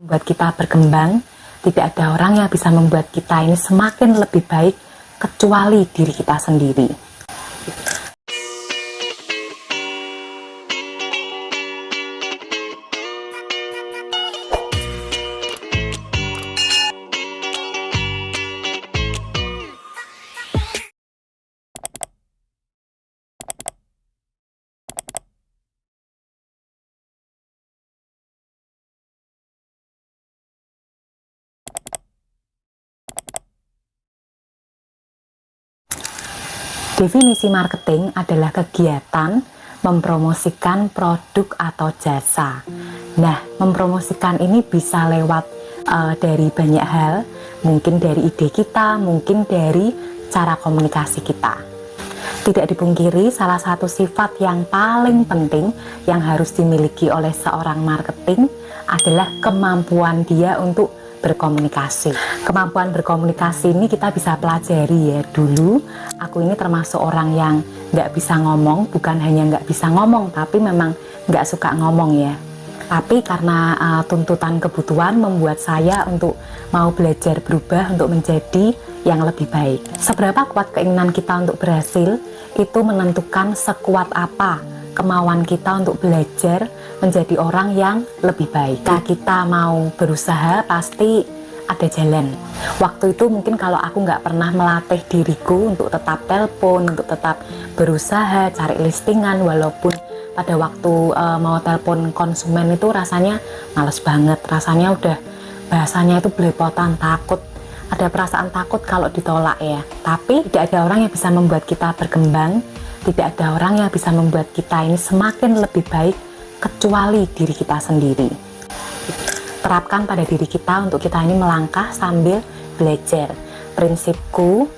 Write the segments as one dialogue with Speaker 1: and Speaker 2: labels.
Speaker 1: membuat kita berkembang. Tidak ada orang yang bisa membuat kita ini semakin lebih baik kecuali diri kita sendiri. Definisi marketing adalah kegiatan mempromosikan produk atau jasa. Nah, mempromosikan ini bisa lewat dari banyak hal, mungkin dari ide kita, mungkin dari cara komunikasi kita. Tidak dipungkiri, salah satu sifat yang paling penting yang harus dimiliki oleh seorang marketing adalah kemampuan dia untuk berkomunikasi. Kemampuan berkomunikasi ini kita bisa pelajari ya. Dulu aku ini termasuk orang yang nggak bisa ngomong, bukan hanya nggak bisa ngomong, tapi memang nggak suka ngomong ya. Tapi karena tuntutan kebutuhan membuat saya untuk mau belajar berubah untuk menjadi yang lebih baik. Seberapa kuat keinginan kita untuk berhasil, itu menentukan sekuat apa kemauan kita untuk belajar menjadi orang yang lebih baik. Jika kita mau berusaha, pasti ada jalan. Waktu itu mungkin kalau aku nggak pernah melatih diriku untuk tetap telepon, untuk tetap berusaha, cari listingan, walaupun pada waktu mau telepon konsumen itu rasanya males banget, rasanya udah bahasanya itu belepotan, takut. Ada perasaan takut kalau ditolak ya. Tapi tidak ada orang yang bisa membuat kita berkembang, tidak ada orang yang bisa membuat kita ini semakin lebih baik kecuali diri kita sendiri. Terapkan pada diri kita untuk kita ini melangkah sambil belajar. Prinsipku,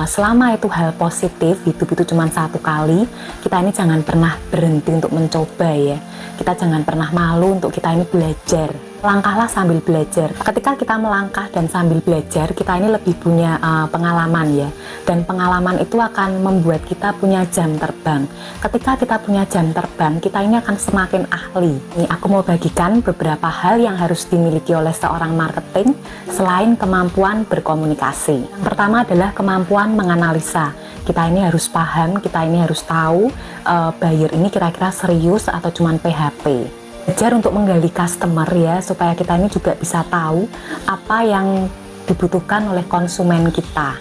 Speaker 1: selama itu hal positif, hidup itu cuma satu kali, kita ini jangan pernah berhenti untuk mencoba ya. Kita jangan pernah malu untuk kita ini belajar. Langkahlah sambil belajar. Ketika kita melangkah dan sambil belajar, kita ini lebih punya pengalaman ya. Dan pengalaman itu akan membuat kita punya jam terbang. Ketika kita punya jam terbang, kita ini akan semakin ahli. Ini aku mau bagikan beberapa hal yang harus dimiliki oleh seorang marketing selain kemampuan berkomunikasi. Yang pertama adalah kemampuan menganalisa. Kita ini harus paham, kita ini harus tahu buyer ini kira-kira serius atau cuman PHP. Belajar untuk menggali customer ya, supaya kita ini juga bisa tahu apa yang dibutuhkan oleh konsumen kita.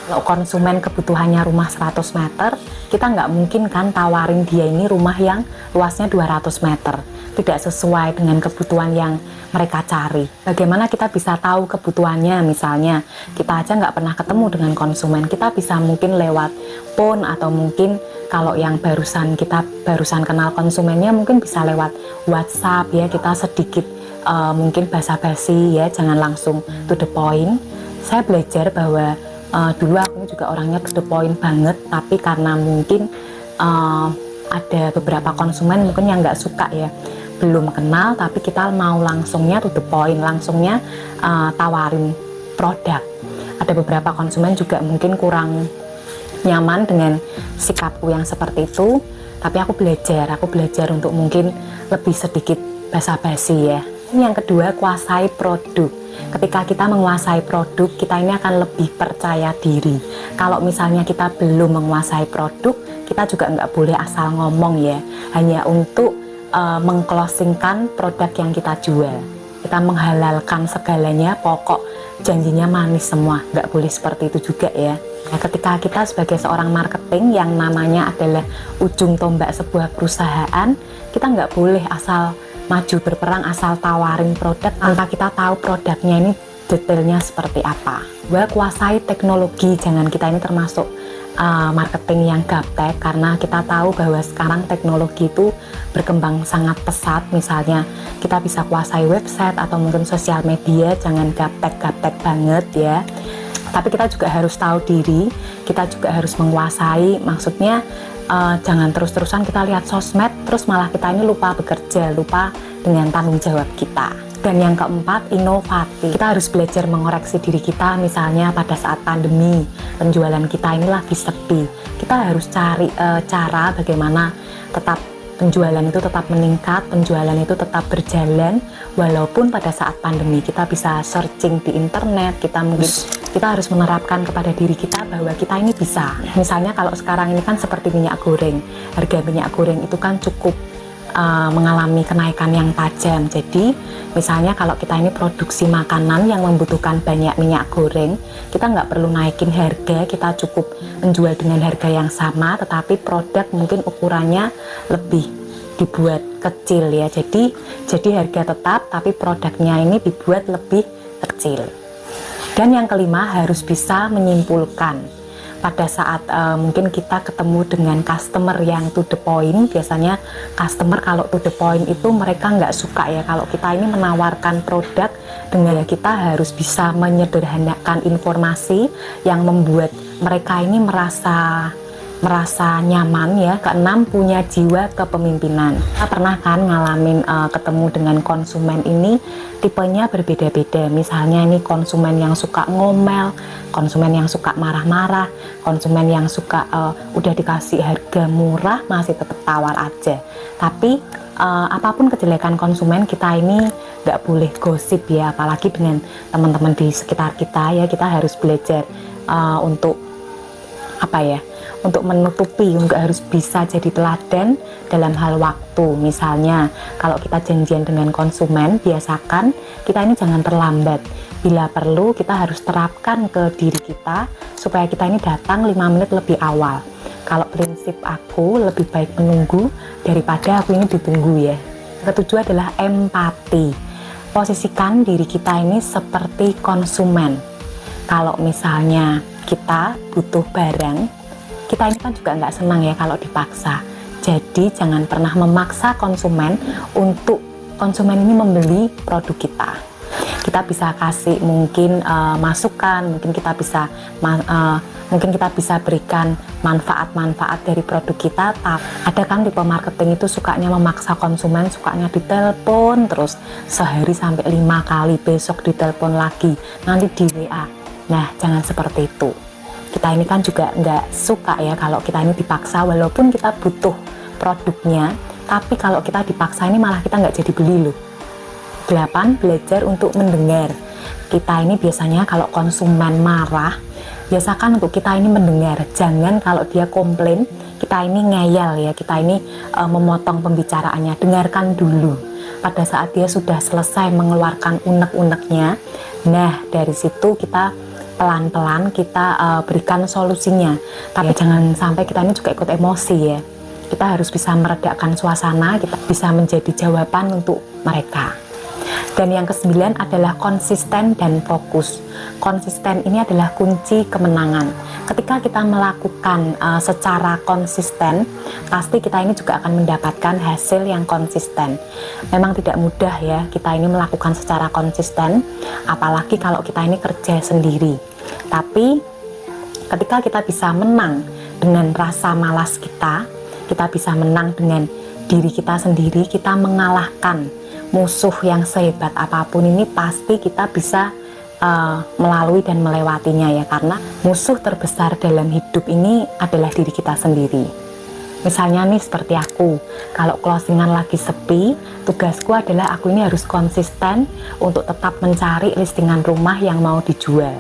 Speaker 1: Kalau konsumen kebutuhannya rumah 100 meter, kita nggak mungkin kan tawarin dia ini rumah yang luasnya 200 meter. Tidak sesuai dengan kebutuhan yang mereka cari. Bagaimana kita bisa tahu kebutuhannya? Misalnya, kita aja nggak pernah ketemu dengan konsumen, kita bisa mungkin lewat phone atau mungkin kalau yang kita barusan kenal konsumennya mungkin bisa lewat WhatsApp ya, kita sedikit mungkin basa-basi ya, jangan langsung to the point. Saya belajar bahwa dulu aku juga orangnya to the point banget, tapi karena mungkin ada beberapa konsumen mungkin yang nggak suka ya, belum kenal tapi kita mau langsungnya to the point, langsungnya tawarin produk. Ada beberapa konsumen juga mungkin kurang nyaman dengan sikapku yang seperti itu, tapi aku belajar untuk mungkin lebih sedikit basa-basi ya. Yang kedua, kuasai produk. Ketika kita menguasai produk, kita ini akan lebih percaya diri. Kalau misalnya kita belum menguasai produk, kita juga nggak boleh asal ngomong ya, hanya untuk mengclosingkan produk yang kita jual. Kita menghalalkan segalanya, pokok janjinya manis semua, nggak boleh seperti itu juga ya. Nah, ketika kita sebagai seorang marketing yang namanya adalah ujung tombak sebuah perusahaan, kita nggak boleh asal maju berperang, asal tawarin produk tanpa kita tahu produknya ini detailnya seperti apa. Kuasai teknologi, jangan kita ini termasuk marketing yang gaptek, karena kita tahu bahwa sekarang teknologi itu berkembang sangat pesat. Misalnya kita bisa kuasai website atau mungkin sosial media, jangan gaptek banget ya. Tapi kita juga harus tahu diri, kita juga harus menguasai, maksudnya jangan terus-terusan kita lihat sosmed, terus malah kita ini lupa bekerja, lupa dengan tanggung jawab kita. Dan yang keempat, inovatif. Kita harus belajar mengoreksi diri kita, misalnya pada saat pandemi, penjualan kita ini lagi sepi. Kita harus cari cara bagaimana tetap penjualan itu tetap meningkat, penjualan itu tetap berjalan walaupun pada saat pandemi. Kita bisa searching di internet, kita harus menerapkan kepada diri kita bahwa kita ini bisa. Misalnya kalau sekarang ini kan seperti minyak goreng, harga minyak goreng itu kan cukup mengalami kenaikan yang tajam. Jadi misalnya kalau kita ini produksi makanan yang membutuhkan banyak minyak goreng, kita nggak perlu naikin harga, kita cukup menjual dengan harga yang sama, tetapi produk mungkin ukurannya lebih dibuat kecil ya. Jadi harga tetap tapi produknya ini dibuat lebih kecil. Dan yang kelima, harus bisa menyimpulkan. Pada saat mungkin kita ketemu dengan customer yang to the point, biasanya customer kalau to the point itu mereka nggak suka ya kalau kita ini menawarkan produk dengan kita harus bisa menyederhanakan informasi yang membuat mereka ini merasa nyaman ya. Keenam, punya jiwa kepemimpinan. Kita pernah kan ngalamin ketemu dengan konsumen ini tipenya berbeda-beda. Misalnya ini konsumen yang suka ngomel, konsumen yang suka marah-marah, konsumen yang suka udah dikasih harga murah masih tetap tawar aja. Tapi apapun kejelekan konsumen, kita ini nggak boleh gosip ya, apalagi dengan teman-teman di sekitar kita ya. Kita harus belajar untuk untuk menutupi, nggak harus bisa jadi teladan dalam hal waktu. Misalnya kalau kita janjian dengan konsumen, biasakan kita ini jangan terlambat. Bila perlu kita harus terapkan ke diri kita supaya kita ini datang 5 menit lebih awal. Kalau prinsip aku, lebih baik menunggu daripada aku ini ditunggu ya. Ketujuh adalah empati. Posisikan diri kita ini seperti konsumen. Kalau misalnya kita butuh barang, kita ini kan juga nggak senang ya kalau dipaksa. Jadi jangan pernah memaksa konsumen untuk konsumen ini membeli produk kita. Kita bisa kasih mungkin masukan, mungkin kita bisa berikan manfaat-manfaat dari produk kita. Ada kan tipe marketing itu sukanya memaksa konsumen, sukanya ditelepon terus sehari sampai 5 kali, besok ditelepon lagi, nanti di WA. Nah, jangan seperti itu. Kita ini kan juga nggak suka ya kalau kita ini dipaksa, walaupun kita butuh produknya, tapi kalau kita dipaksa ini malah kita nggak jadi beli loh. 8. Belajar untuk mendengar. Kita ini biasanya kalau konsumen marah, biasakan untuk kita ini mendengar. Jangan kalau dia komplain, kita ini ngeyel ya, kita ini memotong pembicaraannya. Dengarkan dulu. Pada saat dia sudah selesai mengeluarkan unek-uneknya, nah dari situ kita pelan-pelan kita berikan solusinya. Tapi jangan sampai kita ini juga ikut emosi ya. Kita harus bisa meredakan suasana, kita bisa menjadi jawaban untuk mereka. Dan yang ke-9 adalah konsisten dan fokus. Konsisten ini adalah kunci kemenangan. Ketika kita melakukan secara konsisten, pasti kita ini juga akan mendapatkan hasil yang konsisten. Memang tidak mudah ya kita ini melakukan secara konsisten, apalagi kalau kita ini kerja sendiri. Tapi ketika kita bisa menang dengan rasa malas kita bisa menang dengan diri kita sendiri, kita mengalahkan musuh yang sehebat apapun ini, pasti kita bisa melalui dan melewatinya ya, karena musuh terbesar dalam hidup ini adalah diri kita sendiri. Misalnya nih seperti aku, kalau closingan lagi sepi, tugasku adalah aku ini harus konsisten untuk tetap mencari listingan rumah yang mau dijual.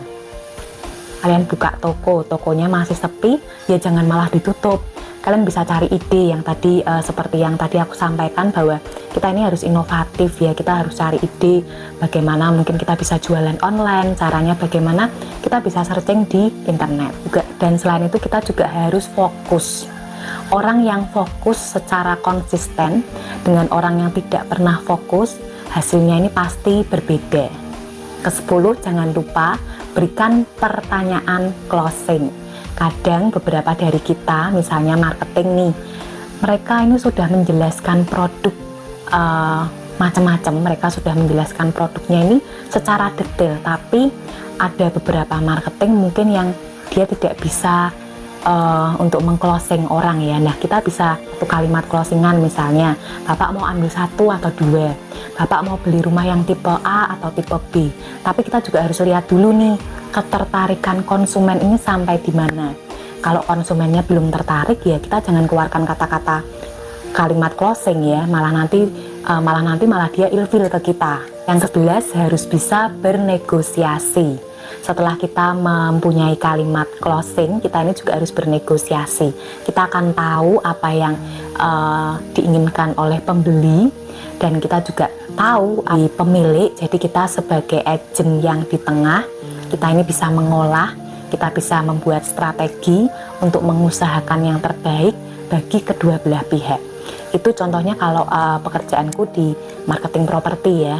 Speaker 1: Kalian buka tokonya masih sepi, ya jangan malah ditutup. Kalian bisa cari ide yang tadi seperti yang tadi aku sampaikan, bahwa kita ini harus inovatif ya, kita harus cari ide bagaimana mungkin kita bisa jualan online, caranya bagaimana kita bisa searching di internet juga. Dan selain itu kita juga harus fokus. Orang yang fokus secara konsisten dengan orang yang tidak pernah fokus, hasilnya ini pasti berbeda. Ke-10, jangan lupa berikan pertanyaan closing. Kadang beberapa dari kita, misalnya marketing nih, mereka ini sudah menjelaskan produk macam-macam, mereka sudah menjelaskan produknya ini secara detail, tapi ada beberapa marketing mungkin yang dia tidak bisa untuk mengclosing orang ya. Nah, kita bisa satu kalimat closingan, misalnya Bapak mau ambil 1 atau 2, Bapak mau beli rumah yang tipe A atau tipe B. Tapi kita juga harus lihat dulu nih, ketertarikan konsumen ini sampai di mana. Kalau konsumennya belum tertarik ya kita jangan keluarkan kata-kata kalimat closing ya, malah nanti malah dia ilfil ke kita. Yang ke-11, harus bisa bernegosiasi. Setelah kita mempunyai kalimat closing, kita ini juga harus bernegosiasi. Kita akan tahu apa yang diinginkan oleh pembeli, dan kita juga tahu pemilik. Jadi kita sebagai agent yang di tengah, kita ini bisa mengolah, kita bisa membuat strategi untuk mengusahakan yang terbaik bagi kedua belah pihak. Itu contohnya kalau pekerjaanku di marketing properti ya.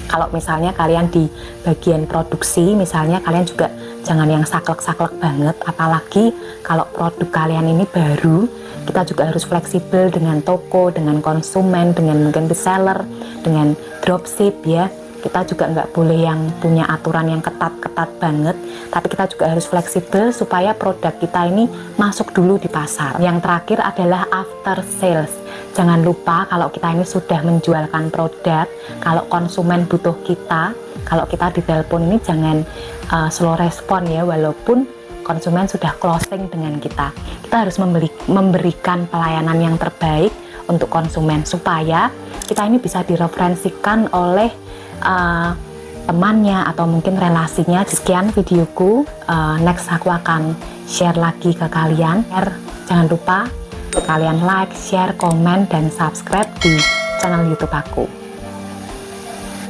Speaker 1: Kalau misalnya kalian di bagian produksi, misalnya kalian juga jangan yang saklek-saklek banget, apalagi kalau produk kalian ini baru. Kita juga harus fleksibel dengan toko, dengan konsumen, dengan mungkin reseller, dengan dropship ya. Kita juga nggak boleh yang punya aturan yang ketat-ketat banget, tapi kita juga harus fleksibel supaya produk kita ini masuk dulu di pasar. Yang terakhir adalah after sales. Jangan lupa kalau kita ini sudah menjualkan produk, kalau konsumen butuh kita, kalau kita di telepon ini jangan slow respon ya, walaupun konsumen sudah closing dengan kita. Kita harus memberikan pelayanan yang terbaik untuk konsumen supaya kita ini bisa direferensikan oleh temannya atau mungkin relasinya. Sekian videoku, next aku akan share lagi ke kalian. Jangan lupa kalian like, share, komen, dan subscribe di channel YouTube aku.